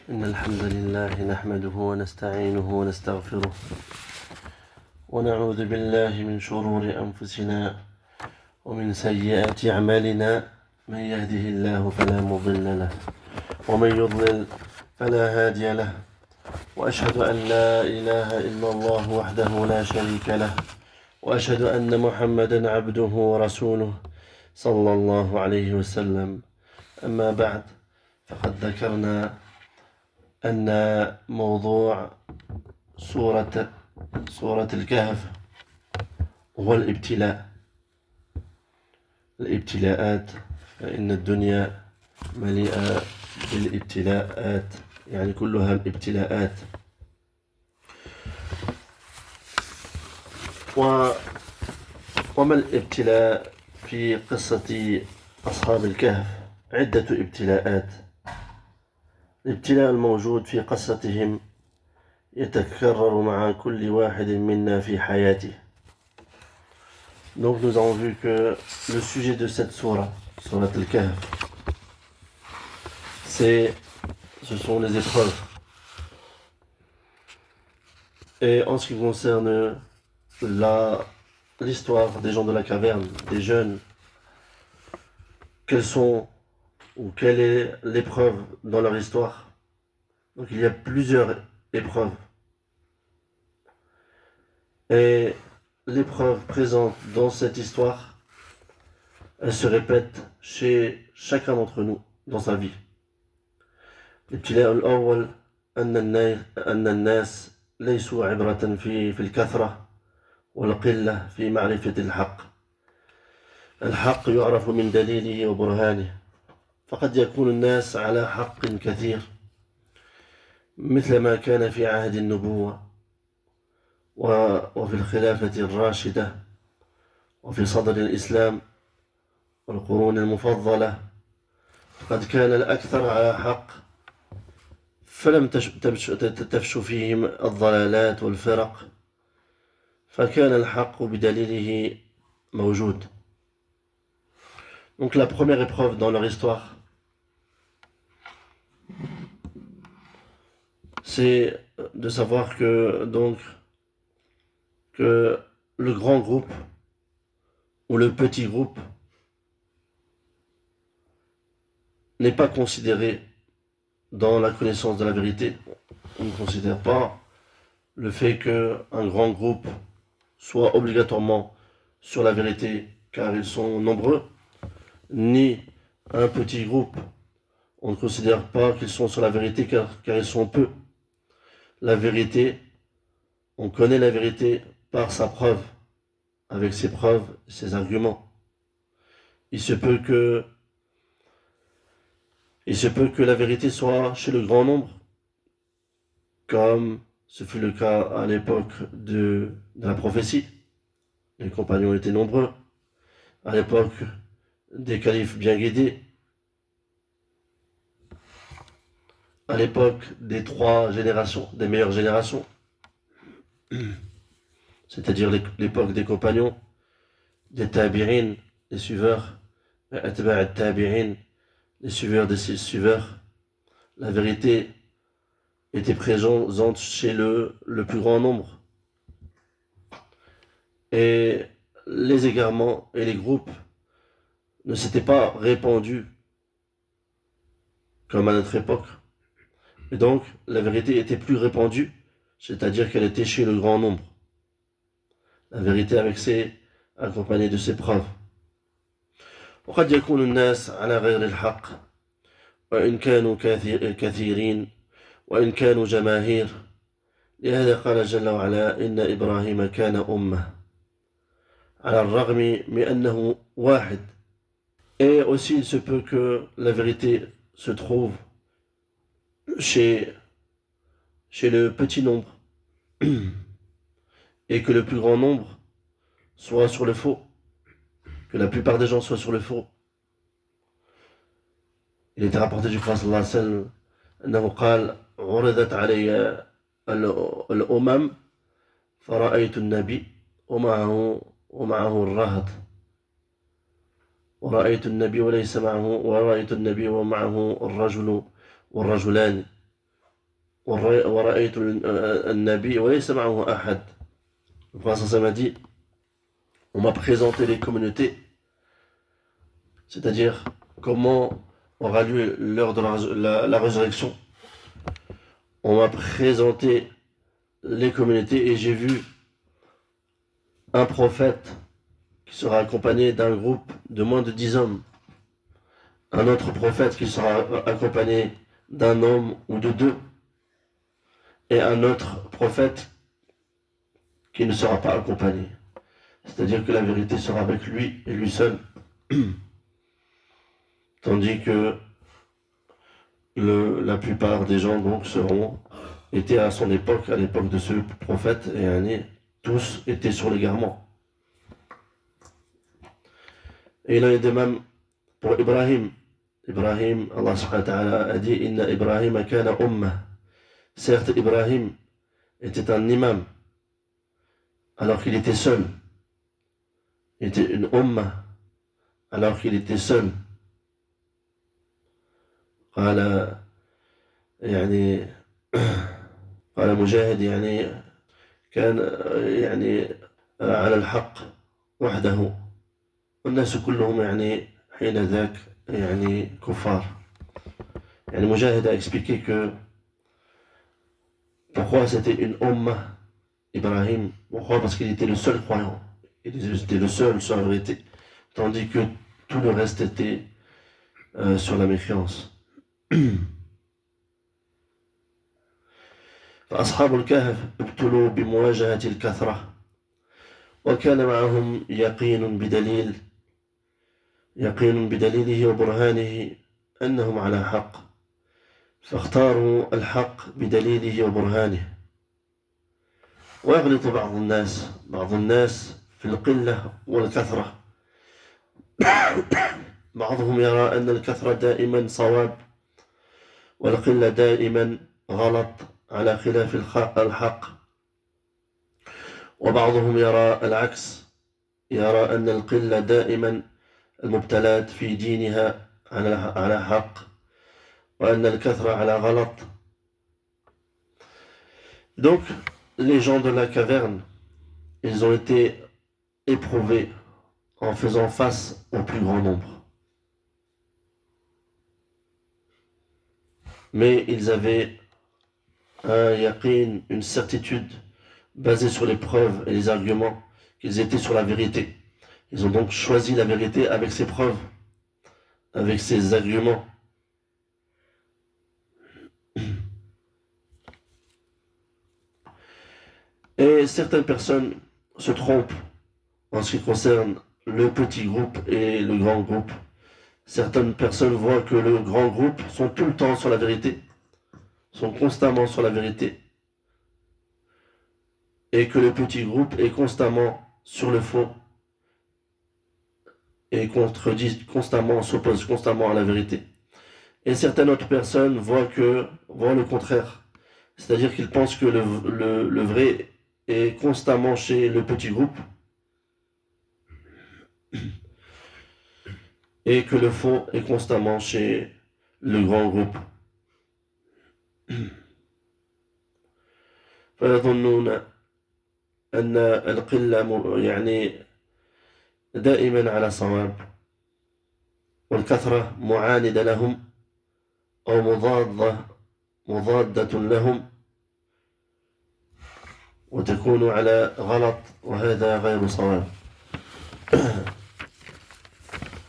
إن الحمد لله نحمده ونستعينه ونستغفره ونعوذ بالله من شرور أنفسنا ومن سيئات أعمالنا. من يهده الله فلا مضل له ومن يضلل فلا هادي له، وأشهد أن لا إله إلا الله وحده لا شريك له، وأشهد أن محمدا عبده ورسوله صلى الله عليه وسلم. أما بعد، فقد ذكرنا أن موضوع سورة الكهف هو الابتلاءات، فإن الدنيا مليئة بالابتلاءات، يعني كلها الابتلاءات. وما الابتلاء في قصة أصحاب الكهف؟ عدة ابتلاءات. الابتلاء الموجود في قصتهم يتكرر مع كل واحد منا في حياته. Donc nous avons vu que le sujet de cette sourate al-Kahf, ce sont les épreuves. Et en ce qui concerne l'histoire des gens de la caverne, des jeunes, quelle est l'épreuve dans leur histoire? Donc il y a plusieurs épreuves. Et l'épreuve présente dans cette histoire, elle se répète chez chacun d'entre nous dans sa vie. الابتلاء الأول أن الناس ليسوا عبرة في الكثرة والقلة في معرفة الحق. الحق يعرف من دليله وبرهانه، فقد يكون الناس على حق كثير مثل ما كان في عهد النبوة وفي الخلافة الراشدة وفي صدر الإسلام والقرون المفضلة، قد كان الأكثر على حق فلم تفش فيهم الضلالات والفرق، فكان الحق بدليله موجود. Donc la première épreuve dans leur histoire, c'est de savoir que le grand groupe ou le petit groupe n'est pas considéré dans la connaissance de la vérité. On ne considère pas le fait qu'un grand groupe soit obligatoirement sur la vérité car ils sont nombreux, ni un petit groupe. On ne considère pas qu'ils sont sur la vérité car ils sont peu. La vérité, on connaît la vérité par sa preuve, avec ses preuves, ses arguments. Il se peut que la vérité soit chez le grand nombre, comme ce fut le cas à l'époque de la prophétie. Les compagnons étaient nombreux. À l'époque des califes bien guidés, à l'époque des trois générations, des meilleures générations, c'est-à-dire l'époque des compagnons, des tabi'in, des suiveurs, atba' tabi'in, les suiveurs des suiveurs. La vérité était présente chez le plus grand nombre. Et les égarements et les groupes ne s'étaient pas répandus comme à notre époque. Et donc, la vérité était plus répandue, c'est-à-dire qu'elle était chez le grand nombre. La vérité accompagnée de ses preuves. وقد يكون الناس على غير الحق وإن كانوا كثيرين وإن كانوا جماهير. لهذا قال جل وعلا إن إبراهيم كان أمة على الرغم من أنه واحد. Et aussi il se peut que la vérité se trouve chez le petit nombre et que le plus grand nombre soit sur le faux, que la plupart des gens soient sur le faux. Il était rapporté du prophète sallallahu alayhi wa sallam أنه قال عرضت علي الأمم فرأيت النبي ومعه الرهط ورأيت النبي وليس معه ورأيت النبي ومعه الرجل والرجلان ورأيت النبي وليس معه أحد. Le prophète m'a dit, on m'a présenté les communautés, c'est-à-dire comment aura lieu l'heure de la résurrection. On m'a présenté les communautés et j'ai vu un prophète qui sera accompagné d'un groupe de moins de 10 hommes, un autre prophète qui sera accompagné d'un homme ou de 2, et un autre prophète qui ne sera pas accompagné. C'est-à-dire que la vérité sera avec lui et lui seul. Tandis que la plupart des gens donc étaient à son époque, à l'époque de ce prophète, et tous étaient sur l'égarement. Et il en est de même pour Ibrahim. Ibrahim, Allah subhanahu wa ta'ala a dit, Inna Ibrahim kana ummah. Certes, Ibrahim était un imam, alors qu'il était seul. Il était une ummah, alors qu'il était seul. قال مجاهد كان على الحق وحده والناس كلهم حين ذاك كفار. مجاهد a expliqué que pourquoi c'était une ummah, Ibrahim. Pourquoi? Parce qu'il était le seul croyant. Il était le seul sur la vérité, tandis que tout le reste était sur la méfiance. فأصحاب الكهف ابتلوا بمواجهة الكثرة وكان معهم يقين بدليله وبرهانه أنهم على حق فاختاروا الحق بدليله وبرهانه. ويغلط بعض الناس في القلة والكثرة. بعضهم يرى أن الكثرة دائما صواب والقلة دائما غلط على خلاف الحق. وبعضهم يرى العكس، يرى أن القلة دائما المبتلات في دينها على حق وأن الكثرة على غلط. Donc, les gens de la caverne, ils ont été éprouvés en faisant face au plus grand nombre. Mais ils avaient un yaqin, une certitude basée sur les preuves et les arguments qu'ils étaient sur la vérité. Ils ont donc choisi la vérité avec ses preuves, avec ses arguments. Et certaines personnes se trompent en ce qui concerne le petit groupe et le grand groupe. Certaines personnes voient que le grand groupe sont tout le temps sur la vérité, sont constamment sur la vérité, et que le petit groupe est constamment sur le faux et contredit constamment, s'oppose constamment à la vérité. Et certaines autres personnes voient le contraire, c'est-à-dire qu'ils pensent que le vrai est constamment chez le petit groupe et que le faux est constamment chez le grand groupe. فيظنون أن القلة دائما على صواب والكثرة معاندة لهم أو مضادة لهم وتكون على غلط وهذا غير صواب.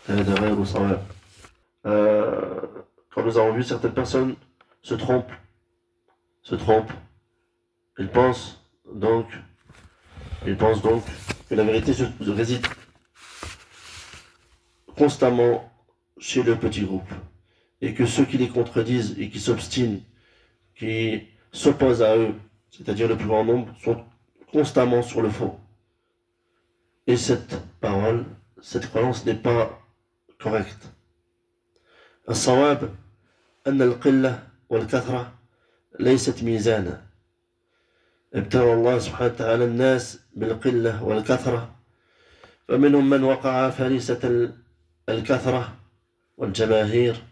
هذا غير صواب. Comme nous avons vu, certaines personnes se trompent. Ils pensent donc que la vérité réside constamment chez le petit groupe et que ceux qui les contredisent et qui s'obstinent, qui s'opposent à eux, c'est-à-dire le plus grand nombre, sont constamment sur le faux. Et cette croyance n'est pas correcte. الصواب أن القلة والكثرة ليست ميزانا. ابتلى الله سبحانه وتعالى الناس بالقلة والكثرة فمنهم من وقع فريسة الكثرة والجماهير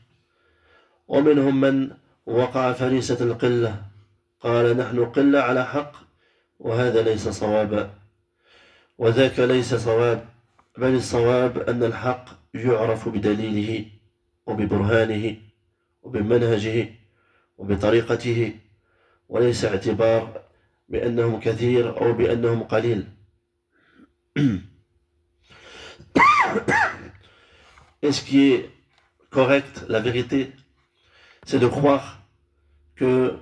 ومنهم من وقع فريسة القلة قال نحن قلة على حق وهذا ليس صوابا وذاك ليس صواب بل الصواب أن الحق يعرف بدليله وببرهانه وبمنهجه وبطريقته وليس اعتبار بأنهم كثير أو بأنهم قليل. Et ce qui est correct, la vérité, c'est de croire que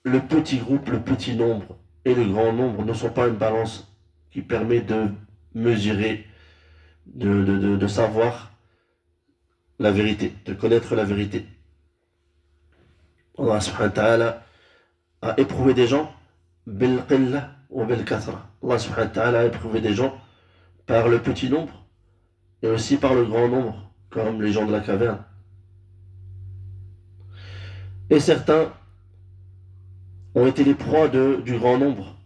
le petit groupe, le petit nombre et le grand nombre ne sont pas une balance qui permet de mesurer, de savoir la vérité, de connaître la vérité. Allah subhanahu wa ta'ala a éprouvé des gens bil qilla ou bil kathra. Allah subhanahu wa ta'ala a éprouvé des gens par le petit nombre et aussi par le grand nombre, comme les gens de la caverne. Et certains ont été les proies du grand nombre.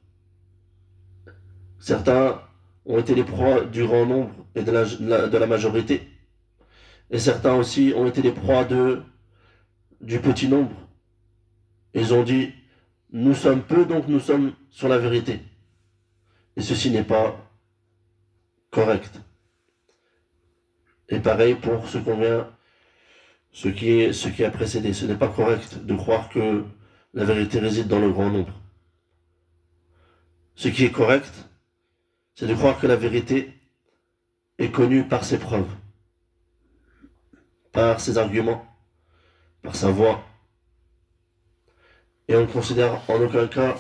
Certains ont été les proies du grand nombre et de la majorité. Et certains aussi ont été les proies du petit nombre. Ils ont dit, nous sommes peu, donc nous sommes sur la vérité. Et ceci n'est pas correct. Et pareil pour ce qui a précédé. Ce n'est pas correct de croire que la vérité réside dans le grand nombre. Ce qui est correct, c'est de croire que la vérité est connue par ses preuves, par ses arguments, par sa voix. Et on ne considère en aucun cas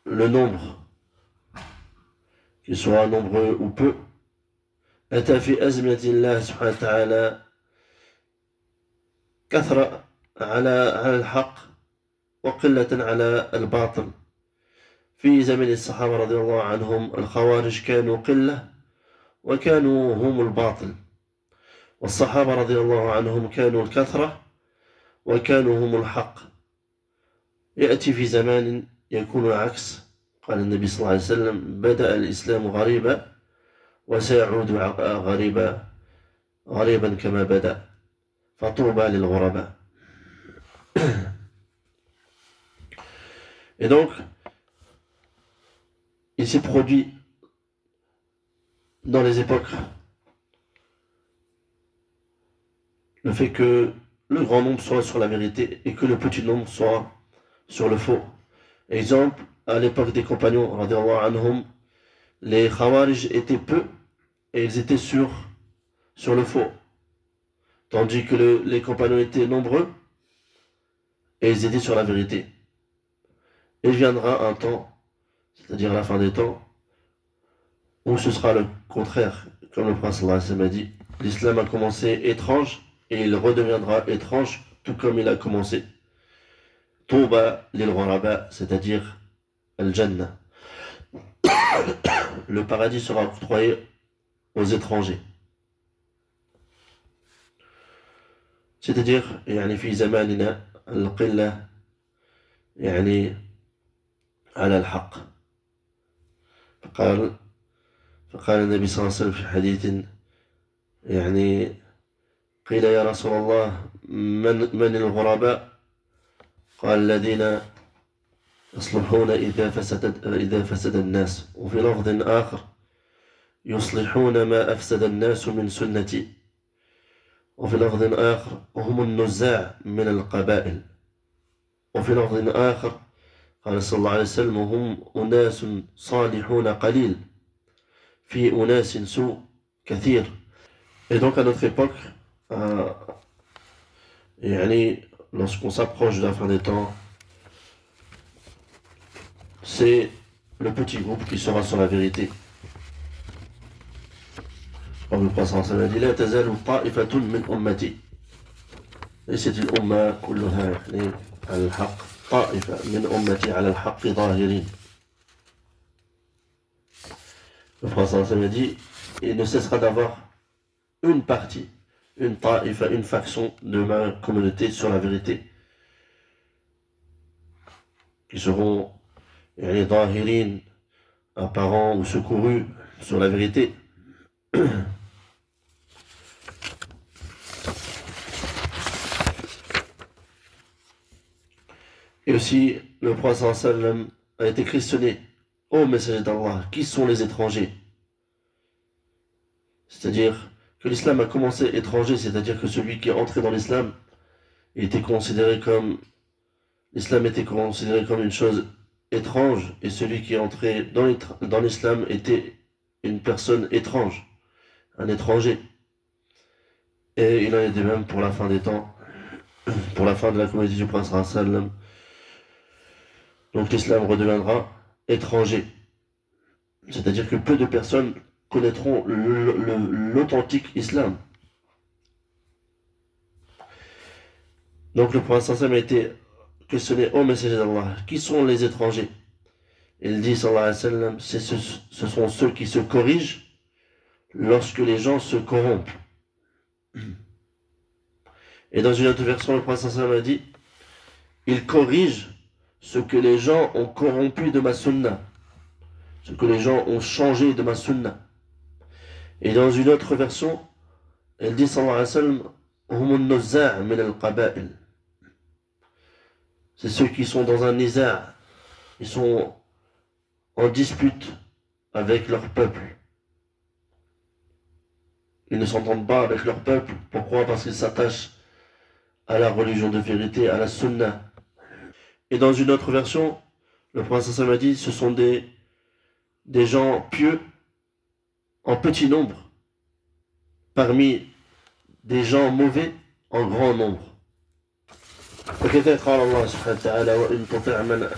le nombre, qu'il soit nombreux ou peu. أتى في أزمة الله سبحانه وتعالى كثرة على الحق وقلة على الباطل. في زمن الصحابة رضي الله عنهم الخوارج كانوا قلة وكانوا هم الباطل، والصحابة رضي الله عنهم كانوا الكثرة وكانوا هم الحق. يأتي في زمان يكون العكس. قال النبي صلى الله عليه وسلم بدأ الإسلام غريبا وسيعود غريبا كما بدأ فطوبى للغرباء. Et donc, il s'est produit dans les époques le fait que le grand nombre soit sur la vérité et que le petit nombre soit sur le faux. Exemple, à l'époque des compagnons, radiallahu anhum, les Khawarij étaient peu et ils étaient sur le faux. Tandis que les compagnons étaient nombreux et ils étaient sur la vérité. Il viendra un temps, c'est-à-dire la fin des temps, où ce sera le contraire. Comme le Prophète sallallahu alayhi wa sallam a dit, l'islam a commencé étrange et il redeviendra étrange tout comme il a commencé. Touba lil ghuraba, c'est-à-dire al-Jannah. Le paradis sera octroyé aux étrangers. C'est-à-dire, يعني في زماننا القلة يعني على الحق. فقال النبي صلى الله عليه وسلم في حديث يعني قيل يا رسول الله من الغرباء؟ قال الذين يصلحون إذا فسد الناس. وفي لفظ آخر يصلحون ما أفسد الناس من سنتي. وفي لفظ آخر هم النزاع من القبائل. وفي لفظ آخر قال صلى الله عليه وسلم هم أناس صالحون قليل في أناس سوء كثير. Et donc à notre époque, lorsqu'on s'approche de la fin des temps, c'est le petit groupe qui sera sur la vérité. Comme le Prophète sallallahu alayhi wa sallam a dit, لا تزال طائفة من أمتي. ليست الأمة كلها على الحق. طائفة من أمتي على الحق ظاهرين. Le Prophète sallallahu alayhi wa sallam a dit, il ne cessera d'avoir une partie, une ta'ifa, une faction de ma communauté sur la vérité, qui seront les dhahirin, apparents ou secourus sur la vérité. Et aussi, le prophète sallam a été questionné: Ô messager d'Allah, qui sont les étrangers? C'est-à-dire que l'islam a commencé étranger, c'est-à-dire que celui qui est entré dans l'islam était considéré comme l'islam était considéré comme une chose étrange, et celui qui est entré dans l'islam était une personne étrange, un étranger. Et il en est de même pour la fin des temps, pour la fin de la communauté du prophète sallam. Donc l'islam redeviendra étranger. C'est-à-dire que peu de personnes connaîtront l'authentique islam. Donc le prophète sallam a été questionné: Ô messager d'Allah, qui sont les étrangers? Il dit sallallahu alayhi wa sallam: ce sont ceux qui se corrigent lorsque les gens se corrompent. Et dans une autre version, le prophète sallallahu alayhi wa sallam a dit: il corrige ce que les gens ont corrompu de ma sunna, ce que les gens ont changé de ma sunna. Et dans une autre version, elle dit sallallahu alayhi wa sallam: hum an-nuzza' min al-qaba'il. C'est ceux qui sont dans un nizar', ils sont en dispute avec leur peuple. Ils ne s'entendent pas avec leur peuple. Pourquoi? Parce qu'ils s'attachent à la religion de vérité, à la sunna. Et dans une autre version, le prophète sallallahu alayhi wa sallam a dit: ce sont des gens pieux en petit nombre, parmi des gens mauvais en grand nombre. وكذا قال الله سبحانه وتعالى: وإن تطع من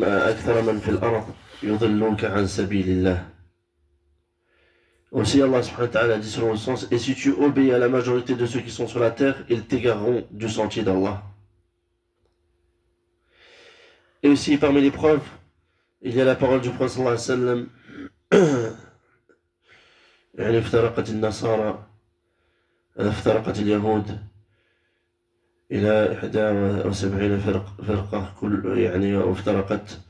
أكثر من في الأرض يضلوك عن سبيل الله. Aussi Allah subhanahu wa ta'ala dit selon le sens: et si tu obéis à la majorité de ceux qui sont sur la terre, ils t'égareront du sentier d'Allah. Et aussi parmi les preuves, il y a la parole du prophète sallallahu alayhi wa sallam: يعني افترقت النصارى افترقت اليهود إلى 71 فرقة كل يعني وافترقت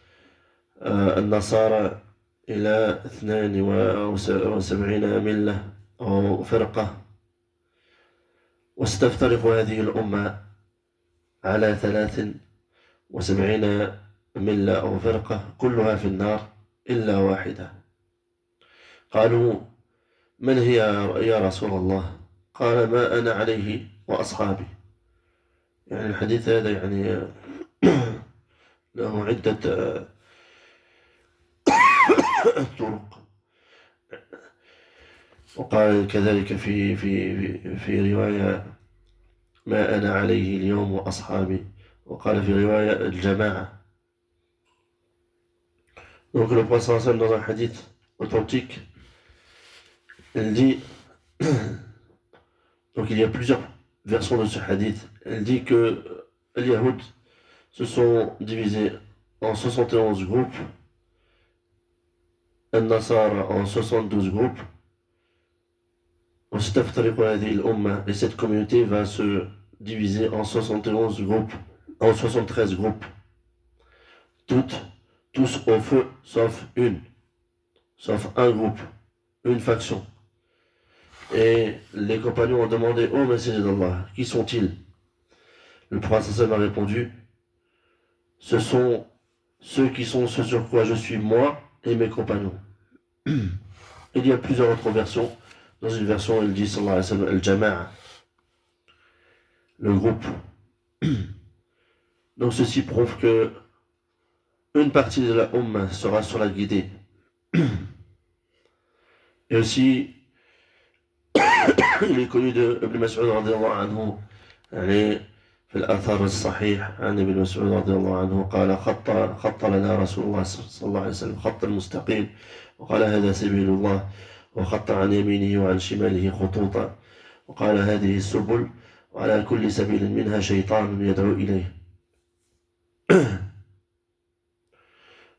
النصارى إلى 72 ملة أو فرقة وستفترق هذه الأمة على 73 ملة أو فرقة كلها في النار إلا واحدة. قالوا: من هي يا رسول الله؟ قال: ما أنا عليه وأصحابي. يعني الحديث هذا يعني له عدة طرق. وقال كذلك في رواية: ما أنا عليه اليوم وأصحابي. وقال في رواية: الجماعة. Donc le prophète sallallahu alayhi wa sallam, dans un hadith authentique, il dit, donc il y a plusieurs versions de ce hadith, elle dit que les Yahoud se sont divisés en 71 groupes, les Nasara en 72 groupes, et cette communauté va se diviser en 71 groupes, en 73 groupes, tous au feu, sauf un groupe, une faction. Et les compagnons ont demandé: ô messager d'Allah, qui sont-ils? Le prophète sallallahu alayhi wa sallam a répondu: ce sont ceux qui sont ce sur quoi je suis moi et mes compagnons. Il y a plusieurs autres versions. Dans une version, il dit sallallahu alayhi wa sallam: al-jama'a, le groupe. Donc ceci prouve que une partie de la Ummah sera sur la guidée. Et aussi, il est connu de Ibn Mas'ud radiyallahu anhu, يعني في الأثر الصحيح عن ابن مسعود رضي الله عنه قال: خط لنا رسول الله صلى الله عليه وسلم خط المستقيم، وقال: هذا سبيل الله، وخط عن يمينه وعن شماله خطوطا، وقال: هذه السبل، وعلى كل سبيل منها شيطان يدعو إليه.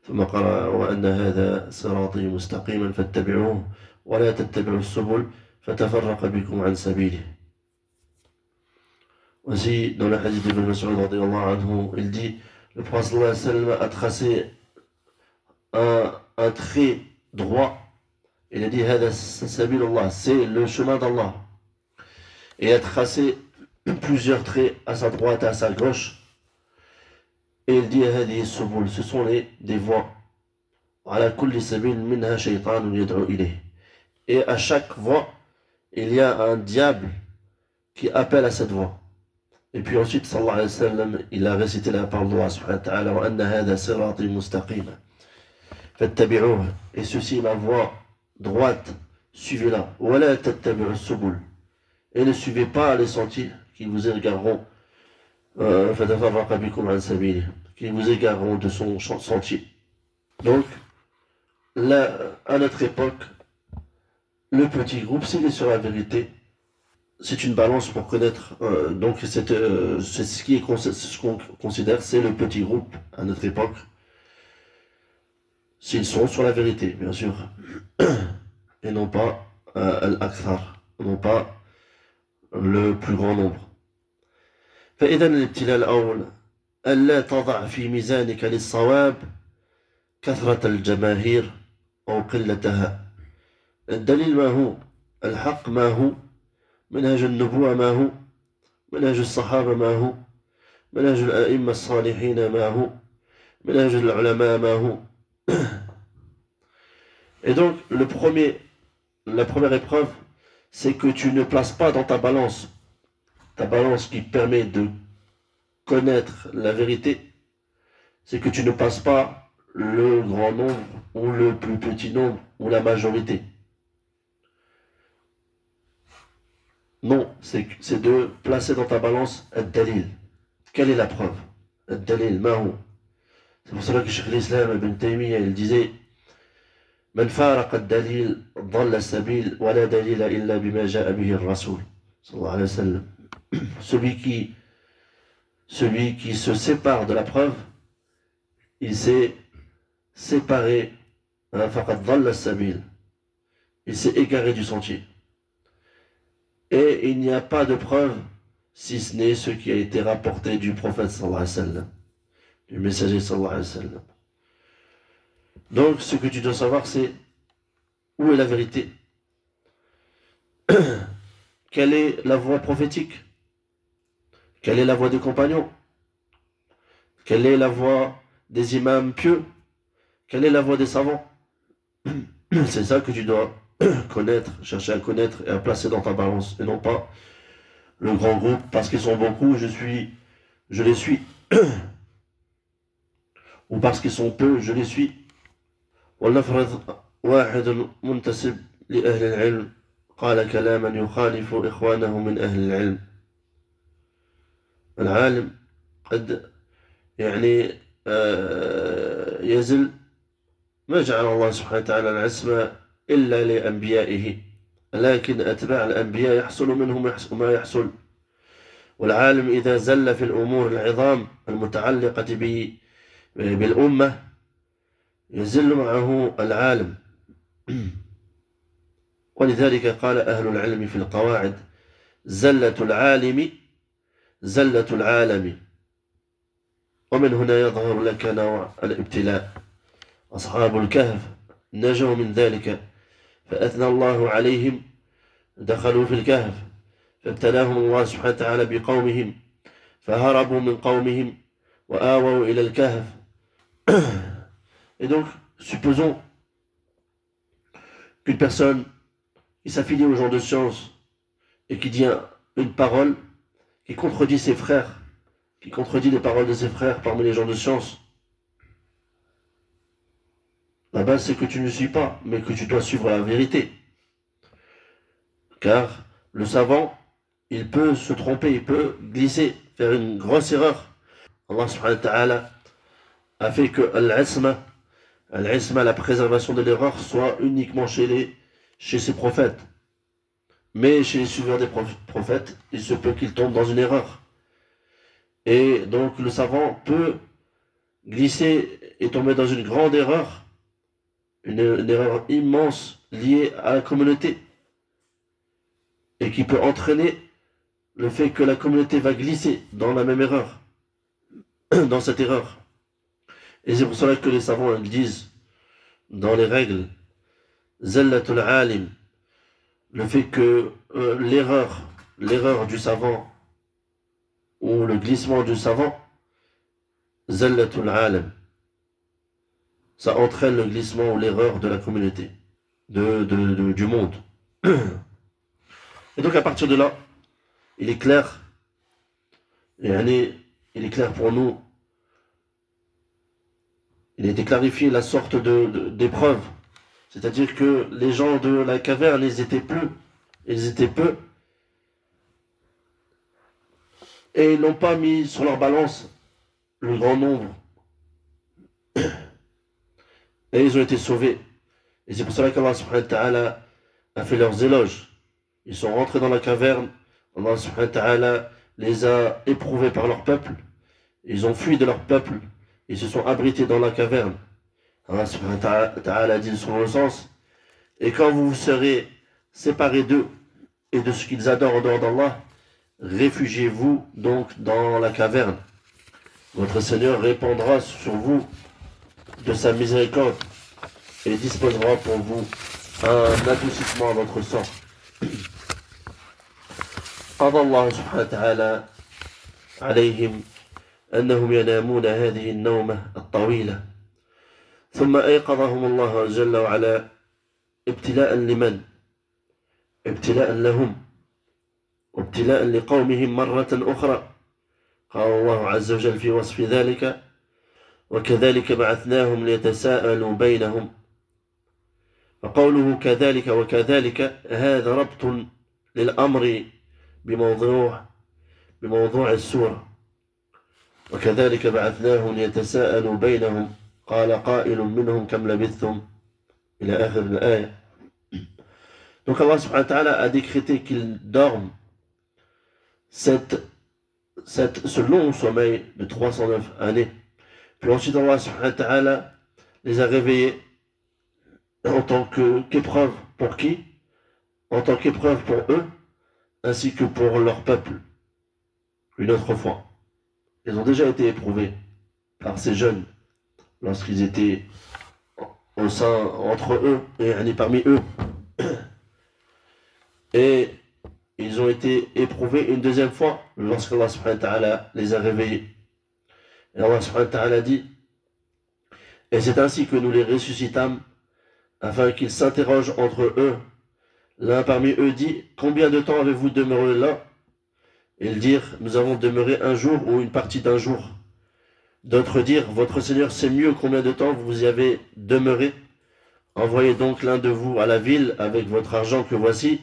ثم قال: وأن هذا صراطي مستقيما فاتبعوه ولا تتبعوا السبل فتفرق بكم عن سبيله. Aussi, dans le hadith d'Ibn Mas'ud radiyallahu anhu, il dit: le prophète sallallahu alayhi wa sallam a tracé un trait droit. Il a dit: hada sabilullah, c'est le chemin d'Allah. Et il a tracé plusieurs traits à sa droite et à sa gauche. Et il dit هذه السبل, ce sont des voies. على كل سبيل منها شيطان يدعو إليه. Et à chaque voie, il y a un diable qui appelle à cette voie. Et puis ensuite, sallallahu alayhi wa sallam, il a récité la parole d'Allah subhanahu wa ta'ala وَأَنَّ هَذَا صِرَاطِي مُسْتَقِيمًا فَاتَّبِعُوهُ. Et ceci est ma voie droite, suivez-la. وَلَا تَتَّبِعُوا السُّبُلَ. Et ne suivez pas les sentiers qui vous égareront فَتَفَرَّقَ بِكُمْ عَنْ سَبِيلِهِ, qui vous égareront de son sentier. Donc, là, à notre époque, le petit groupe, s'il est sur la vérité, c'est une balance pour connaître. Donc, c'est ce qu'on considère, c'est le petit groupe à notre époque. S'ils sont sur la vérité, bien sûr, et non pas al-akthar, non pas le plus grand nombre. فإذا الابتلاء الأول ألا تضع في ميزانك للصواب كثرة الجماهير أو قلتها. الدليل ما هو؟ الحق ما هو؟ منهج النبوة ما هو؟ منهج الصحابة ما هو؟ منهج الأئمة الصالحين ما هو؟ منهج العلماء ما هو؟ Et donc, la première épreuve, c'est que tu ne places pas dans ta balance qui permet de connaître la vérité, c'est que tu ne passes pas le grand nombre ou le plus petit nombre ou la majorité. Non, c'est de placer dans ta balance ad-dalil. Quelle est la preuve? Ad-dalil, mahu. C'est pour cela que Cheikh l'Islam Ibn Taymiyyah, il disait من فارق الدليل ضل السبيل ولا دليل إلا بما جاء به الرسول صلى الله عليه وسلم. Celui qui se sépare de la preuve, il s'est séparé, فقد ضل السبيل, il s'est égaré du sentier. Et il n'y a pas de preuve si ce n'est ce qui a été rapporté du prophète sallallahu alayhi wa sallam, du messager sallallahu alayhi wa sallam. Donc, ce que tu dois savoir, c'est où est la vérité? Quelle est la voie prophétique? Quelle est la voie des compagnons? Quelle est la voie des imams pieux? Quelle est la voie des savants? C'est ça que tu dois connaître, chercher à connaître et à placer dans ta balance, et non pas le grand groupe, parce qu'ils sont beaucoup, je les suis. Ou parce qu'ils sont peu, je les suis. ولنفرض واحد منتسب لأهل العلم قال كلاما يخالف إخوانه من أهل العلم. العالم قد يعني يزل. ما جعل الله سبحانه وتعالى العصمة إلا لأنبيائه، لكن أتباع الأنبياء يحصل منهم ما يحصل. والعالم إذا زل في الأمور العظام المتعلقة بالأمة يزل معه العالم. ولذلك قال أهل العلم في القواعد زلة العالم زلة العالم. ومن هنا يظهر لك نوع الابتلاء. أصحاب الكهف نجوا من ذلك فأثنى الله عليهم، دخلوا في الكهف فابتلاهم الله سبحانه وتعالى بقومهم فهربوا من قومهم وآووا إلى الكهف. Et donc, supposons qu'une personne qui s'affilie aux gens de science et qui dit une parole qui contredit ses frères, qui contredit les paroles de ses frères parmi les gens de science, la base c'est que tu ne suis pas, mais que tu dois suivre la vérité. Car le savant, il peut se tromper, il peut glisser, faire une grosse erreur. Allah subhanahu wa ta'ala a fait que al-isma, la préservation de l'erreur, soit uniquement chez ses prophètes. Mais chez les suiveurs des prophètes, il se peut qu'ils tombent dans une erreur. Et donc le savant peut glisser et tomber dans une grande erreur, une erreur immense liée à la communauté, et qui peut entraîner le fait que la communauté va glisser dans la même erreur, dans cette erreur. Et c'est pour cela que les savants ils disent dans les règles Zallatul alim, le fait que l'erreur du savant ou le glissement du savant zallatul alam. Ça entraîne le glissement ou l'erreur de la communauté, du monde. Et donc à partir de là, il est clair, il est clair pour nous, il a été clarifié la sorte d'épreuve. C'est-à-dire que les gens de la caverne, ils étaient peu, et ils n'ont pas mis sur leur balance le grand nombre. Et ils ont été sauvés. Et c'est pour cela qu'Allah subhanahu wa ta'ala a fait leurs éloges. Ils sont rentrés dans la caverne, Allah subhanahu wa ta'ala les a éprouvés par leur peuple, ils ont fui de leur peuple, ils se sont abrités dans la caverne. Allah subhanahu wa ta'ala dit sur le sens, et quand vous serez séparés d'eux et de ce qu'ils adorent en dehors d'Allah, réfugiez-vous donc dans la caverne. Votre Seigneur répandra sur vous de sa miséricorde et disposera pour vous un adoucissement à votre sort. قضى الله سبحانه وتعالى عليهم أنهم ينامون هذه النومة الطويلة ثم أيقظهم الله جل وعلا ابتلاء لمن؟ ابتلاء لهم وابتلاء لقومهم مرة أخرى. قال الله عز وجل في وصف ذلك وكذلك بعثناهم ليتساءلوا بينهم. فقوله كذلك وكذلك هذا ربط للأمر بموضوع السورة. وكذلك بعثناهم ليتساءلوا بينهم قال قائل منهم كم لبثتم إلى آخر الآية. Donc Allah subhanahu wa ta'ala a décrété qu'ils dorment ce long sommeil de 309 années. Puis ensuite Allah subhanahu wa ta'ala les a réveillés en tant qu'épreuve pour qui? En tant qu'épreuve pour eux, ainsi que pour leur peuple, une autre fois. Ils ont déjà été éprouvés par ces jeunes lorsqu'ils étaient entre eux et parmi eux. Et ils ont été éprouvés une deuxième fois lorsqu'Allah subhanahu wa ta'ala les a réveillés. Et Allah subhanahu wa ta'ala dit, et c'est ainsi que nous les ressuscitâmes afin qu'ils s'interrogent entre eux. L'un parmi eux dit, combien de temps avez-vous demeuré là? Ils dirent, nous avons demeuré un jour ou une partie d'un jour. D'autres dirent, votre Seigneur sait mieux combien de temps vous y avez demeuré. Envoyez donc l'un de vous à la ville avec votre argent que voici,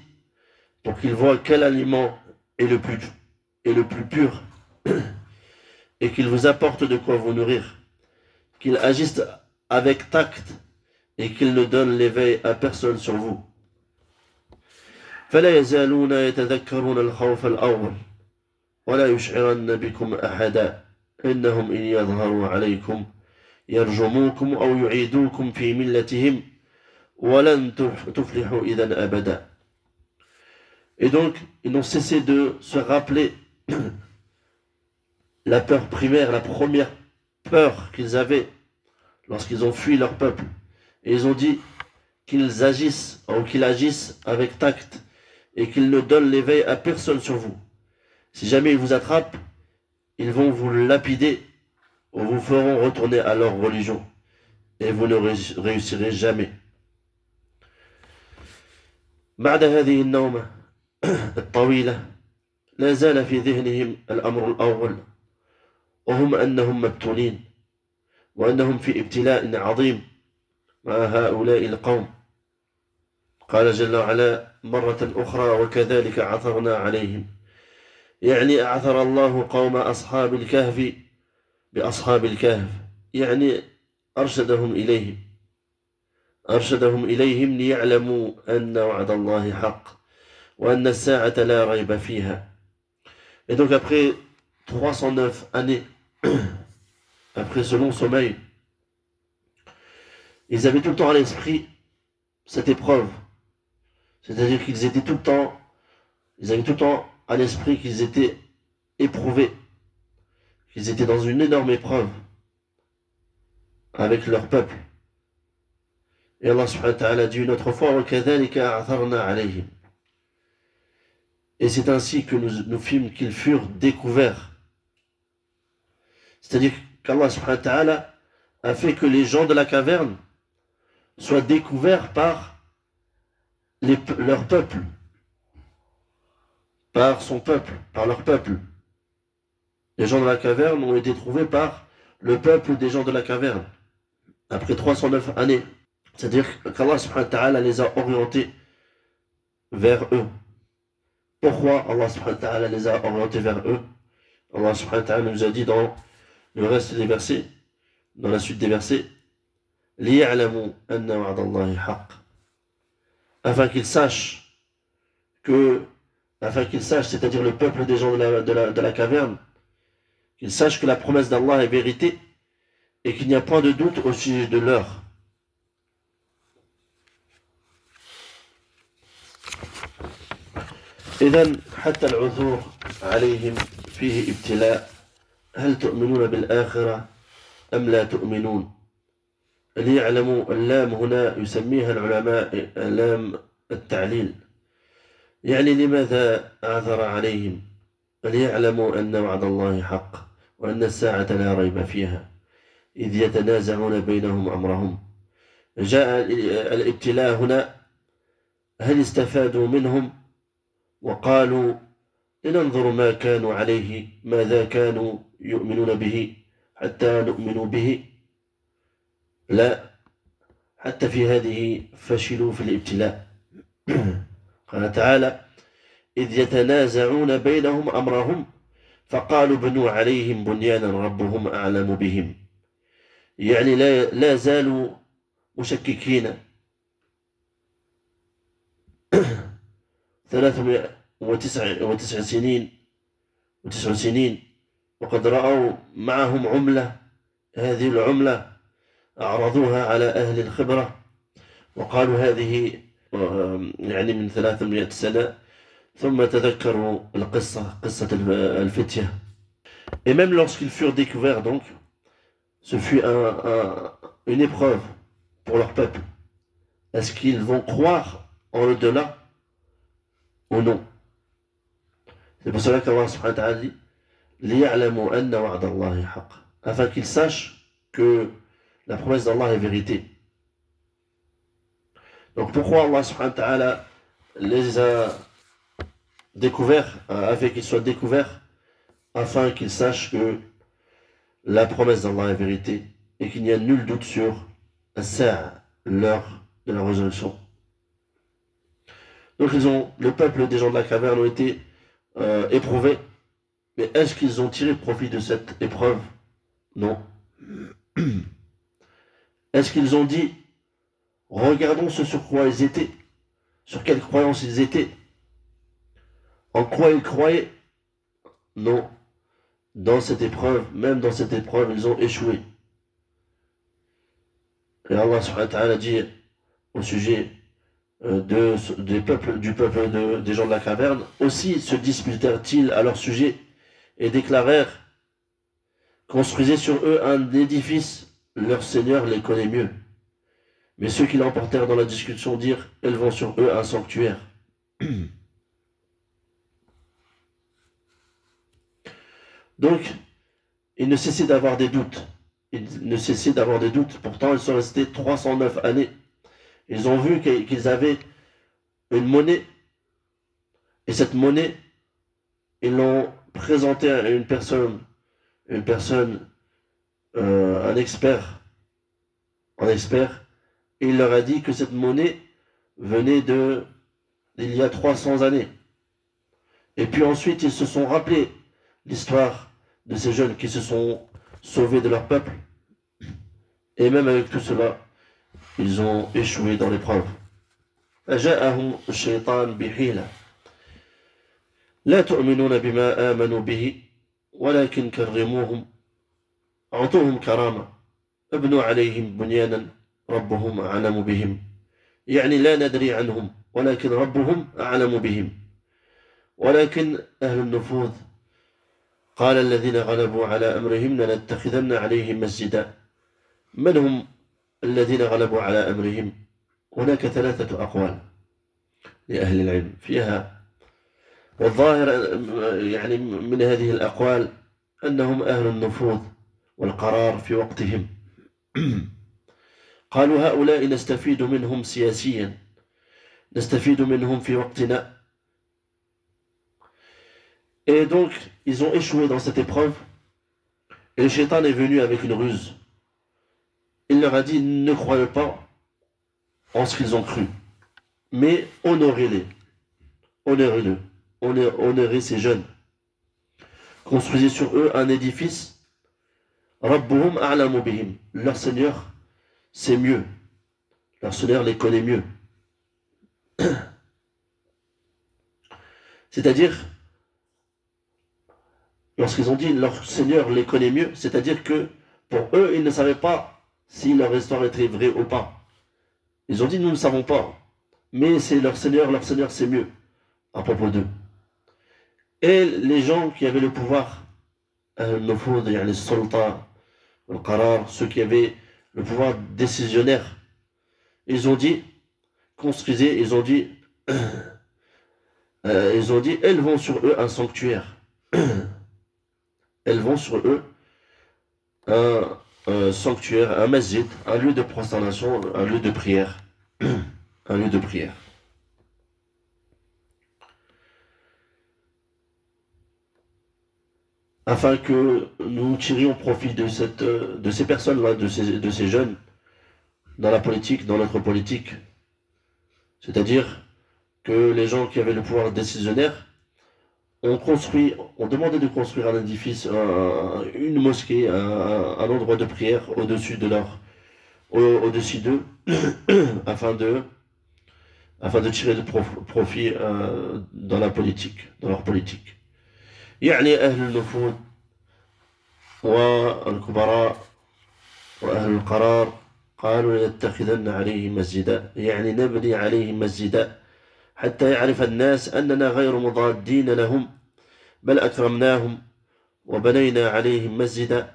pour qu'il voie quel aliment est le plus pur, et qu'il vous apporte de quoi vous nourrir, qu'il agisse avec tact, et qu'il ne donne l'éveil à personne sur vous. فلا يزالون يتذكرون الخوف الأول ولا يشعرن بكم أحدا إنهم إن يظهروا عليكم يرجموكم أو يعيدوكم في ملتهم ولن تفلحوا إذا أبدا. Et donc, ils n'ont cessé de se rappeler la peur primaire, la première peur qu'ils avaient lorsqu'ils ont fui leur peuple. Et ils ont dit qu'ils agissent avec tact et qu'ils ne donnent l'éveil à personne sur vous. Si jamais ils vous attrapent, ils vont vous lapider ou vous feront retourner à leur religion et vous ne réussirez jamais. بعد هذه النومة الطويلة لا زال في ذهنهم الأمر الأول وهم أنهم مبتولين وأنهم في ابتلاء عظيم مع هؤلاء القوم. قال جل وعلا مرة أخرى وكذلك عثرنا عليهم، يعني أعثر الله قوم أصحاب الكهف بأصحاب الكهف، يعني أرشدهم إليهم ليعلموا أن وعد الله حق وأن الساعة لا ريب فيها. Et donc après 309 années, après ce long sommeil, ils avaient tout le temps à l'esprit cette épreuve. C'est-à-dire qu'ils étaient tout le temps, ils avaient tout le temps à l'esprit qu'ils étaient éprouvés, qu'ils étaient dans une énorme épreuve avec leur peuple. Et Allah subhanahu wa ta'ala dit une autre fois, وَكَذَلِكَ أَعْثَرْنَا عَلَيْهِمْ. Et c'est ainsi que nous fîmes qu'ils furent découverts. C'est-à-dire qu'Allah subhanahu wa ta'ala a fait que les gens de la caverne soient découverts par leur peuple, par son peuple, par leur peuple. Les gens de la caverne ont été trouvés par le peuple des gens de la caverne, après 309 années. C'est-à-dire qu'Allah subhanahu wa ta'ala les a orientés vers eux. Pourquoi Allah subhanahu wa ta'ala les a orientés vers eux? Allah subhanahu wa ta'ala nous a dit dans le reste des versets, dans la suite des versets, لِيَعْلَمُوا أَنَّ وَعْدَ اللَّهِ حَقٌّ, afin qu'ils sachent, c'est-à-dire le peuple des gens de la caverne, qu'ils sachent que la promesse d'Allah est vérité et qu'il n'y a point de doute au sujet de l'heure. إذن حتى العثور عليهم فيه ابتلاء. هل تؤمنون بالآخرة أم لا تؤمنون؟ ليعلموا اللام هنا يسميها العلماء لام التعليل، يعني لماذا أعثر عليهم؟ ليعلموا أن وعد الله حق وأن الساعة لا ريب فيها إذ يتنازعون بينهم أمرهم. جاء الابتلاء هنا، هل استفادوا منهم وقالوا لننظر ما كانوا عليه، ماذا كانوا يؤمنون به حتى نؤمن به؟ لا، حتى في هذه فشلوا في الابتلاء. قال تعالى إذ يتنازعون بينهم أمرهم فقالوا بنوا عليهم بنيانا ربهم أعلم بهم، يعني لا زالوا مشككين. 309 سنين وقد رأوا معهم عملة، هذه العملة أعرضوها على أهل الخبرة وقالوا هذه يعني من 300 سنة، ثم تذكروا قصة الفتية. Et même lorsqu'ils furent découverts, donc, ce fut une épreuve pour leur peuple. Est-ce qu'ils vont croire en l'au-delà ou non? C'est pour cela qu'Allah subhanahu wa ta'ala dit لِيَعْلَمُوا أَنَّ وَعْدَ اللَّهِ حَقٌّ, afin qu'ils sachent que la promesse d'Allah est vérité. Donc pourquoi Allah subhanahu wa ta'ala les a découverts, a fait qu'ils soient découverts, afin qu'ils sachent que la promesse d'Allah est vérité et qu'il n'y a nul doute sur l'heure de la résurrection. Donc le peuple des gens de la caverne ont été éprouvés, mais est-ce qu'ils ont tiré profit de cette épreuve? Non. Est-ce qu'ils ont dit regardons ce sur quoi ils étaient, sur quelle croyance ils étaient, en quoi ils croyaient? Non. Dans cette épreuve, même dans cette épreuve, ils ont échoué. Et Allah subhanahu wa ta'ala dit au sujet du peuple des gens de la caverne, aussi se disputèrent-ils à leur sujet et déclarèrent: construisez sur eux un édifice, leur Seigneur les connaît mieux. Mais ceux qui l'emportèrent dans la discussion dirent: élevons sur eux un sanctuaire. Donc, ils ne cessaient d'avoir des doutes. Pourtant, ils sont restés 309 années. Ils ont vu qu'ils avaient une monnaie. Et cette monnaie, ils l'ont présentée à une personne, un expert. Et il leur a dit que cette monnaie venait d'il y a 300 années. Et puis ensuite, ils se sont rappelés l'histoire de ces jeunes qui se sont sauvés de leur peuple. Et même avec tout cela, ils ont échoué dans l'épreuve. فجاءهم الشيطان بحيلة لا تؤمنون بما آمنوا به ولكن كرموهم أعطوهم كرامة ابنوا عليهم بنيانا ربهم أعلم بهم، يعني لا ندري عنهم ولكن ربهم أعلم بهم. ولكن أهل النفوذ قال الذين غلبوا على أمرهم لنتخذن عليهم مسجدا. من هم الذين غلبوا على أمرهم؟ هناك 3 أقوال لأهل العلم فيها، والظاهر يعني من هذه الأقوال أنهم أهل النفوذ والقرار في وقتهم. قالوا هؤلاء نستفيد منهم سياسيا نستفيد منهم في وقتنا. Et donc, ils ont échoué dans cette épreuve. Et le shaitan est venu avec une ruse. Il leur a dit, ne croyez pas en ce qu'ils ont cru, mais honorez-les. Honorez-le. Honorez ces jeunes. Construisez sur eux un édifice. Rabbuhum a'lamu bihim. Leur Seigneur, c'est mieux. Leur Seigneur les connaît mieux. C'est-à-dire, lorsqu'ils ont dit leur Seigneur les connaît mieux, c'est-à-dire que pour eux, ils ne savaient pas si leur histoire était vraie ou pas. Ils ont dit, nous ne savons pas, mais c'est leur Seigneur c'est mieux à propos d'eux. Et les gens qui avaient le pouvoir, les sultans, ceux qui avaient le pouvoir décisionnaire, ils ont dit, construisez, ils ont dit, élevons sur eux un sanctuaire. Élevons sur eux un sanctuaire, un masjid, un lieu de prosternation, un lieu de prière. Un lieu de prière. Afin que nous tirions profit de ces personnes-là, de ces jeunes, dans la politique, dans notre politique. C'est-à-dire que les gens qui avaient le pouvoir décisionnaire ont demandé de construire un édifice, une mosquée, un endroit de prière au-dessus d'eux, afin de tirer de profit dans leur politique. يعني أهل النفوذ والكبراء وأهل القرار قالوا لنتخذن عليهم مسجدا، يعني نبني عليهم مسجدا حتى يعرف الناس أننا غير مضادين لهم بل أكرمناهم وبنينا عليهم مسجدا.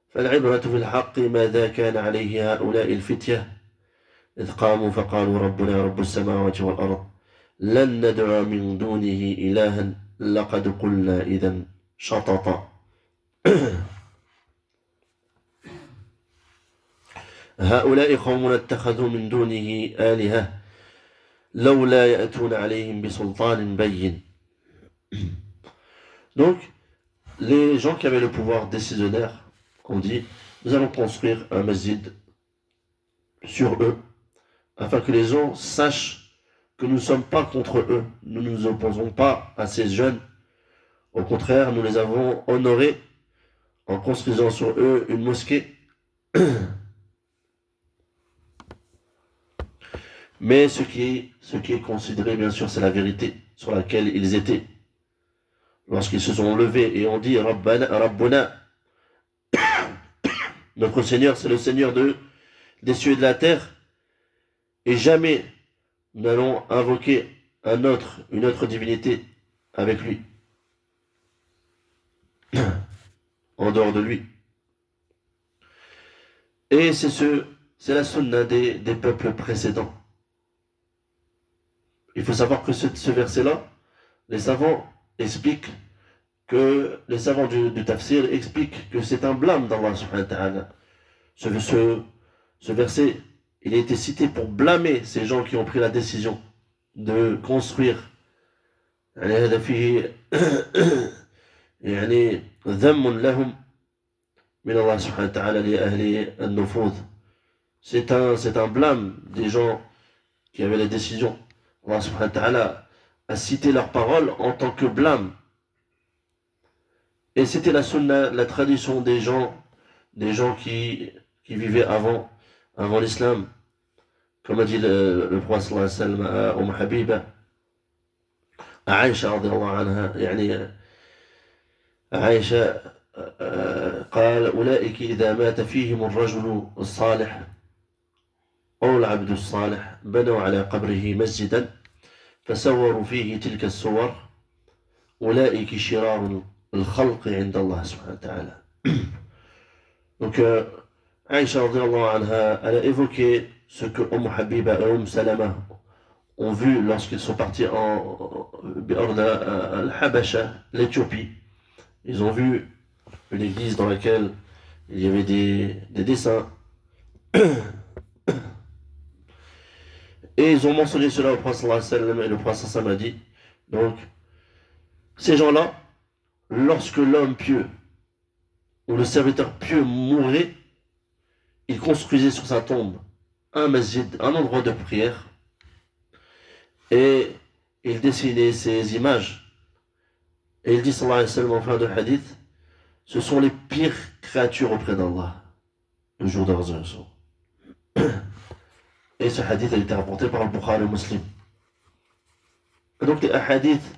فالعبرة في الحق ماذا كان عليه هؤلاء الفتية إذ قاموا فقالوا ربنا رب السماوات والأرض لن ندعو من دونه إلها لقد قلنا إذا شططا. هؤلاء قوم اتخذوا من دونه آلهة لولا يأتون عليهم بسلطان بين. Donc, les gens qui avaient le pouvoir décisionnaire ont dit, nous allons construire un masjid sur eux, afin que les gens sachent que nous ne sommes pas contre eux, nous ne nous opposons pas à ces jeunes. Au contraire, nous les avons honorés en construisant sur eux une mosquée. Mais ce qui est considéré, bien sûr, c'est la vérité sur laquelle ils étaient. Lorsqu'ils se sont levés et ont dit Rabbuna, notre Seigneur, c'est le Seigneur des cieux et de la terre, et jamais nous n'allons invoquer une autre divinité avec lui, en dehors de lui. Et c'est la sunna des peuples précédents. Il faut savoir que ce verset-là, les savants du tafsir expliquent que c'est un blâme d'Allah subhanahu wa ta'ala. Ce verset, il a été cité pour blâmer ces gens qui ont pris la décision de construire. يعني ذم لهم من الله سبحانه وتعالى لأهل النفوذ. C'est un blâme des gens qui avaient la décision. Allah subhanahu wa ta'ala a cité leurs paroles en tant que blâme. Et c'était la sunna, la tradition des gens qui vivaient avant l'islam. Comme a dit le prophète sallallahu alayhi wa sallam à Habiba, à Aïcha radiyallahu anha, يعني عائشة قال أولئك إذا مات فيهم الرجل الصالح أو العبد الصالح بنوا على قبره مسجدا فسوروا فيه تلك الصور أولئك شرار الخلق عند الله سبحانه وتعالى. Donc Aïcha radiyallahu anha, elle a évoqué ce que Habiba et Salama ont vu lorsqu'ils sont partis en Al-Habasha, l'Éthiopie. Ils ont vu une église dans laquelle il y avait des dessins. Et ils ont mentionné cela au prophète sallallahu alayhi wa sallam, et le prophète sallallahu alayhi wa sallam a dit, donc, ces gens-là, lorsque l'homme pieux ou le serviteur pieux mourait, il construisait sur sa tombe un masjid, un endroit de prière, et il dessinait ses images. Et il dit, sallallahu alayhi wa sallam, en fin de hadith, ce sont les pires créatures auprès d'Allah, le jour de la résurrection. Et ce hadith a été rapporté par le Bukhari et Muslim. Et donc les hadiths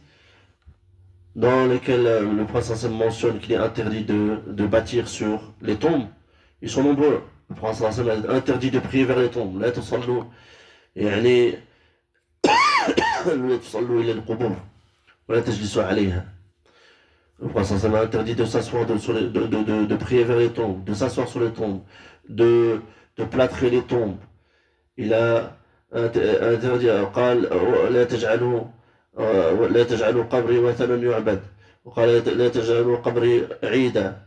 dans lesquels le prophète mentionne qu'il est interdit de bâtir sur les tombes, ils sont nombreux. Le prophète a interdit de prier vers les tombes. La tusallu, يعني لا تصلوا إلى القبور ولا تجلسوا عليها. Le prophète a interdit de s'asseoir de prier vers les tombes, de s'asseoir sur les tombes, de plâtrer les tombes. Il a interdit, قال لا تجعلوا قبري وثنا يعبد وقال لا تجعلوا قبري عيدا.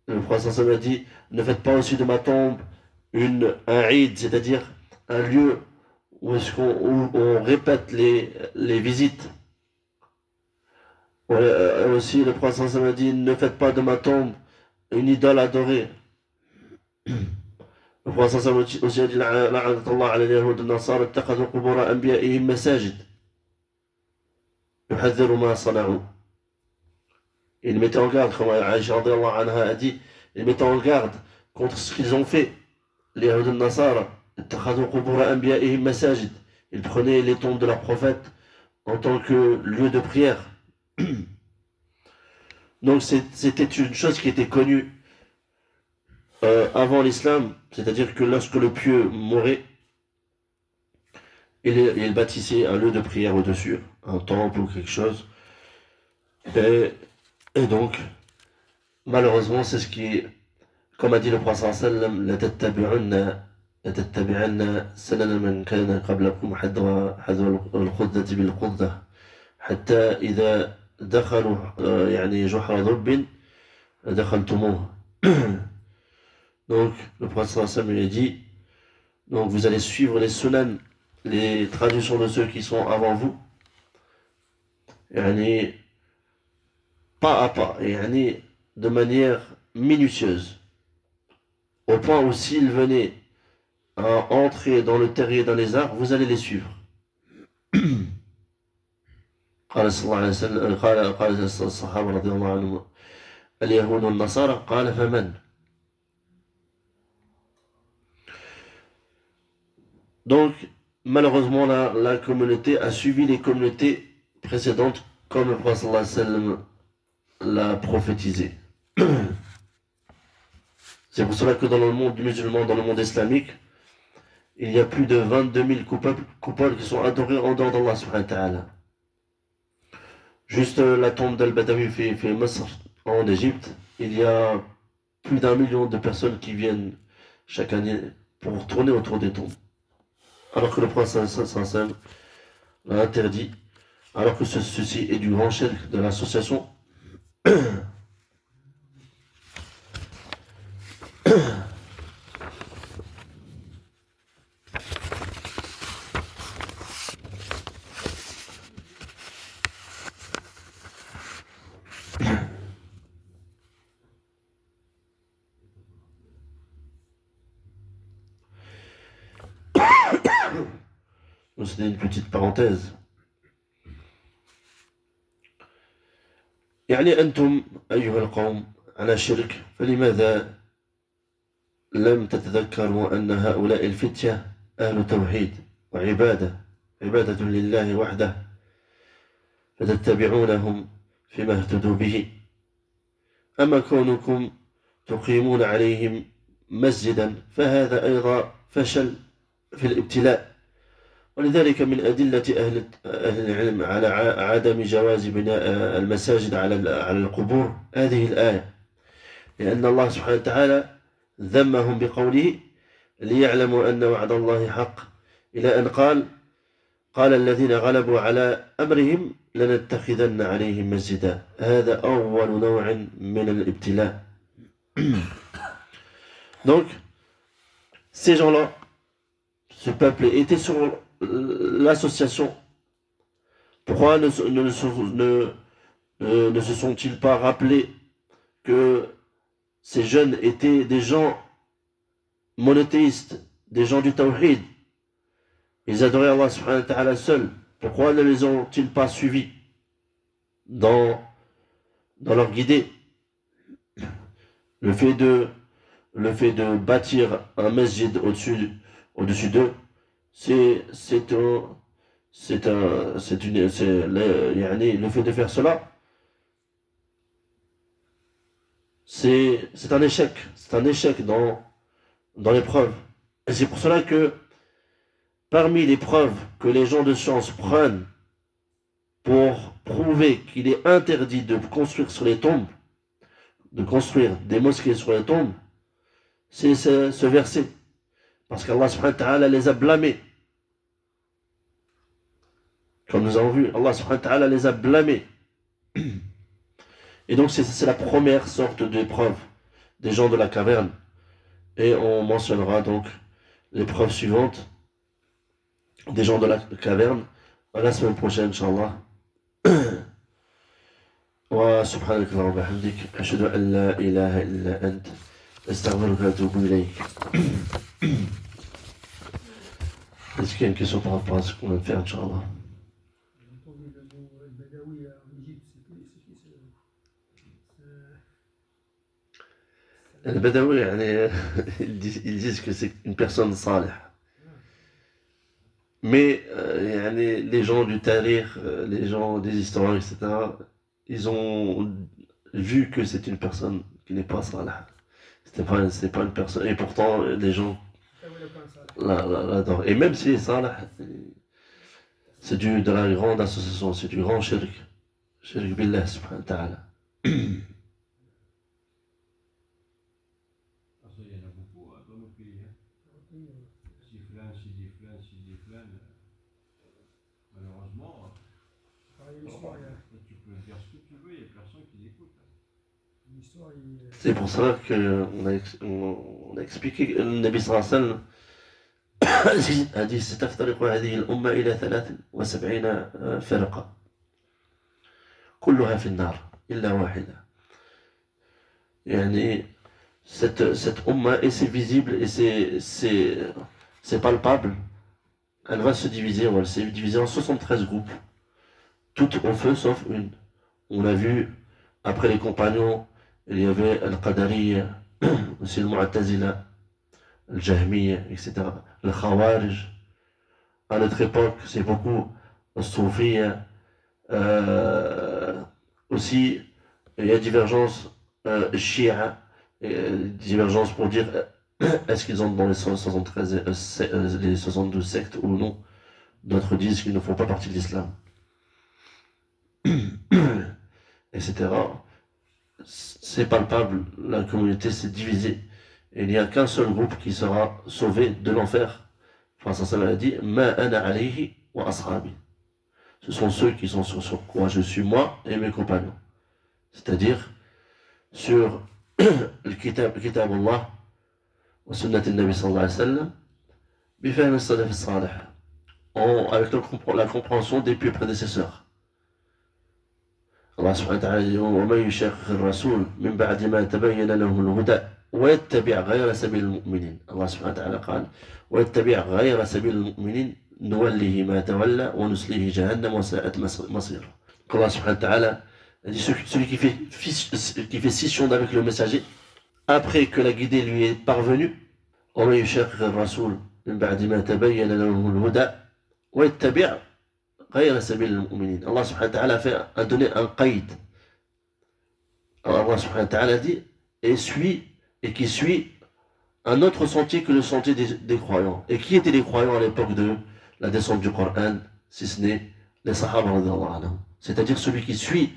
Le prophète a dit, ne faites pas aussi de ma tombe un eid, c'est-à-dire un lieu où on répète les visites. Aussi, le prophète a dit, ne faites pas de ma tombe une idole adorée. Le prophète aussi a dit, لعنة الله على اليهود النصارى اتخذوا قبور أنبيائهم مساجد يحذر ما صنعوا. Il mettait en garde, comme Aïcha anha a dit, il mettait en garde contre ce qu'ils ont fait. Les Yahoud al-Nasara, ils prenaient les tombes de leurs prophètes en tant que lieu de prière. Donc c'était une chose qui était connue avant l'islam, c'est-à-dire que lorsque le pieux mourait, il bâtissait un lieu de prière au-dessus, un temple ou quelque chose. Et donc, malheureusement, c'est ce qui, comme a dit le prophète sallam, لتتبعن سنن من كان قبلكم حذو القدة بالقدة حتى إذا دخلوا يعني جحر ضب دخلتموه. Donc, le prophète sallam lui a dit, donc vous allez suivre les sunan, les traditions de ceux qui sont avant vous, yani, pas à pas, yani, de manière minutieuse, au point où s'ils venaient à entrer dans le terrier dans les arbres, vous allez les suivre. قال صلى الله عليه وسلم قال الصحابة رضي الله عنهم اليهود والنصارى قال فمن. Donc, malheureusement, la communauté a suivi les communautés précédentes comme le prophète sallallahu alayhi wa sallam l'a prophétisé. C'est pour cela que dans le monde musulman, dans le monde islamique, il y a plus de 22 000 coupables qui sont adorés en dehors d'Allah subhanahu wa ta'ala. Juste la tombe d'Al-Badawi fait Masr en Égypte, il y a plus d'1 million de personnes qui viennent chaque année pour tourner autour des tombes. Alors que le prophète sallallahu l'a interdit, alors que ceci est du grand shirk de l'association. C'était une petite parenthèse. يعني أنتم أيها القوم على شرك فلماذا لم تتذكروا أن هؤلاء الفتية أهل توحيد وعبادة عبادة لله وحده فتتبعونهم فيما اهتدوا به. أما كونكم تقيمون عليهم مسجدا فهذا أيضا فشل في الابتلاء. ولذلك من أدلة أهل العلم على عدم جواز بناء المساجد على القبور هذه الآية، لأن الله سبحانه وتعالى ذمهم بقوله ليعلموا أن وعد الله حق، إلى أن قال الذين غلبوا على أمرهم لنتخذن عليهم مسجدا. هذا أول نوع من الابتلاء. Donc, ces gens-là, ce peuple était sur l'association. Pourquoi ne se sont-ils pas rappelés que ces jeunes étaient des gens monothéistes, des gens du tawhid? Ils adoraient Allah subhanahu wa ta'ala seul. Pourquoi ne les ont-ils pas suivis dans leur guidée? Le fait de bâtir un masjid au-dessus d'eux, le fait de faire cela, c'est un échec. C'est un échec dans l'épreuve. Et c'est pour cela que parmi les preuves que les gens de science prennent pour prouver qu'il est interdit de construire sur les tombes, de construire des mosquées sur les tombes, c'est ce verset. Parce qu'Allah subhanahu wa ta'ala les a blâmés. Comme nous avons vu, Allah subhanahu wa ta'ala les a blâmés. Et donc c'est la première sorte d'épreuve des gens de la caverne. Et on mentionnera donc l'épreuve suivante des gens de la caverne à la semaine prochaine, Inch'Allah. وسبحانك اللهم وبحمدك أشهد أن لا إله إلا أنت أستغفرك وأتوب إليك. Est-ce qu'il y a une question par rapport à ce qu'on vient de faire, Inch'Allah? Le Badawi, ils disent que c'est une personne salih. Mais les gens du Tahrir, les gens des historiens, etc., ils ont vu que c'est une personne qui n'est pas salih. C'est pas une personne. Et pourtant, les gens l'adorent. Et même si c'est salih, c'est de la grande association, c'est du grand shirk. Shirk billah subhanahu wa ta'ala. C'est pour ça qu'on a expliqué que le Nabi sallallahu alayhi wa sallam a dit ستفترق هذه الأمة إلى 73 فرقة كلها في النار إلا واحدة. يعني cette umma, et c'est visible et c'est palpable, elle va se diviser, on va se diviser en 73 groupes, toutes au feu sauf une. On l'a vu après les compagnons. Il y avait Al-Qadariya, aussi le Mu'tazila, le Jahmiya, etc. Le Khawarij. À notre époque, c'est beaucoup le Soufiya. Aussi, il y a divergence Shia, divergence pour dire est-ce qu'ils entrent dans les 73, les 72 sectes ou non. D'autres disent qu'ils ne font pas partie de l'islam. Etc. C'est palpable, la communauté s'est divisée. Et il n'y a qu'un seul groupe qui sera sauvé de l'enfer. Enfin, ça l'a dit, Ma ana alayhi wa ashabi. Ce sont ceux qui sont sur quoi je suis moi et mes compagnons. C'est-à-dire sur le kitab Allah wa sunnat al-Nabi sallallahu alayhi wa sallam bifahim al-salaf al-salih, avec la compréhension des pieux prédécesseurs. Allah subhanahu wa ta'ala dit وَمَنْ يُشَاقِقِ الرَّسُولِ مِنْ بَعْدِ مَا تَبَيَّنَ لَهُ الْهُدَى وَيَتَّبِعْ غَيْرَ سَبِيلِ الْمُؤْمِنِينَ. Allah subhanahu wa ta'ala قال وَيَتَّبِعْ غَيْرَ سَبِيلِ الْمُؤْمِنِينَ نُوَلِّهِ مَا تَوَلَّى وَنُصْلِهِ جَهَنَّمَ وَسَاءَتْ مَصِيرًا. Allah subhanahu wa ta'ala dit celui qui fait scission avec le messager après que la guidée lui est parvenue, وَمَنْ يُشَاقِقِ الرَّسُولِ مِنْ بَعْدِ مَا تَبَيَّنَ لَهُ الْهُدَى وَيَتَّبِعْ غير سبيل المؤمنين. Allah subhanahu wa ta'ala a donné un qaïd. Allah subhanahu wa ta'ala dit et qui suit un autre sentier que le sentier des croyants. Et qui étaient les croyants à l'époque de la descente du Coran, si ce n'est les Sahaba radhiyallahu anhum. C'est-à-dire celui qui suit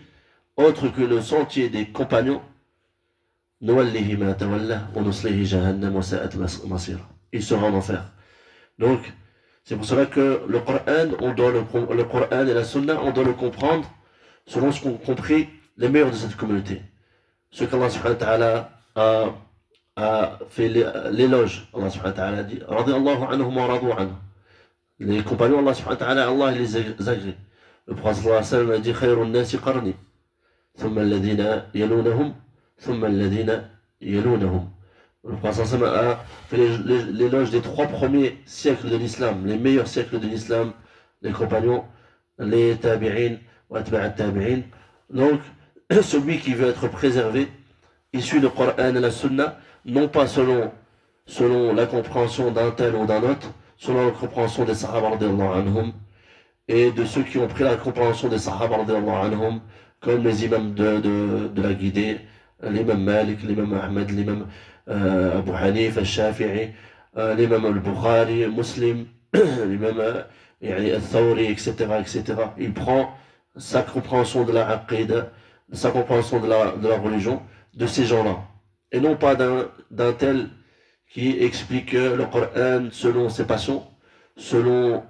autre que le sentier des compagnons, نُوَلِّهِ مَا تَوَلَّى وَنُصْلِهِ جَهَنَّمَ وَسَاءَتْ مَصِيرًا. Il sera en enfer. Donc c'est pour cela que le Coran et la Sunna, on doit le comprendre selon ce qu'ont compris les meilleurs de cette communauté. Ce qu'Allah subhanahu wa ta'ala a fait l'éloge. Allah subhanahu wa ta'ala dit Radiyallahu anhum wa radu anhu. Les compagnons, Allah subhanahu wa ta'ala, Allah les agrée. Le prophète sallallahu alayhi wa sallam a dit Khayrun nasi qarni, thumma alladhina yalunahum, thumma alladhina yalunahum. Le prophète sallallahu alayhi wa sallam a fait l'éloge des 3 premiers siècles de l'islam, les meilleurs siècles de l'islam, les compagnons, les tabi'in, wa atba'a tabi'in. Donc, celui qui veut être préservé, il suit le Coran et la Sunna, non pas selon la compréhension d'un tel ou d'un autre, selon la compréhension des Sahaba radiyallahu anhum, et de ceux qui ont pris la compréhension des Sahaba radiyallahu anhum, comme les imams de la guidée, l'imam Malik, l'imam Ahmed, l'imam Abu Hanif, al-Shafi'i, l'imam al-Bukhari, Muslim, l'imam al-Thawri, etc., etc. Il prend sa compréhension de la aqida, sa compréhension de la religion, de ces gens-là, et non pas d'un tel qui explique le Coran selon ses passions, selon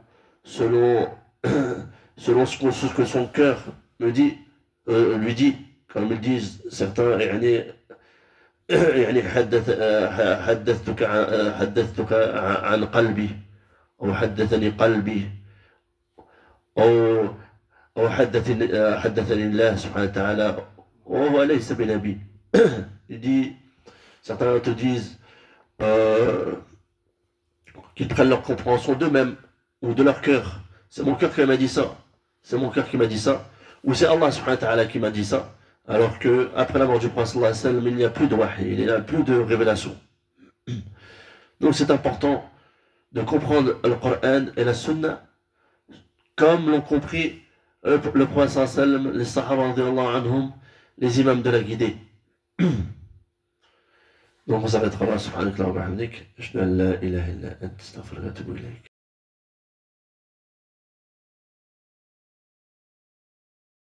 ce que son cœur lui dit, comme ils disent certains, يعني حدثتك عن قلبي أو حدثني قلبي أو حدثني الله سبحانه وتعالى وهو ليس بنبي. Il dit, certains te disent qu'ils prennent leur compréhension d'eux-mêmes ou de leur cœur. C'est mon cœur qui m'a dit ça. C'est mon cœur qui m'a dit ça. Ou c'est Allah subhanahu wa ta'ala qui m'a dit ça. Alors que après la mort du prophète sallallahu alayhi wa sallam, il n'y a plus de wahy, il n'y a plus de révélation. Donc c'est important de comprendre le Coran et la Sunna comme l'ont compris le prophète sallallahu alayhi wa sallam, les Sahaba radiyallahu anhum, les imams de la guidée. Donc on s'arrêtera là. Subhanaka wa bihamdik. Ashhadu an la ilaha illa anta astaghfiruka wa atubu ilayk.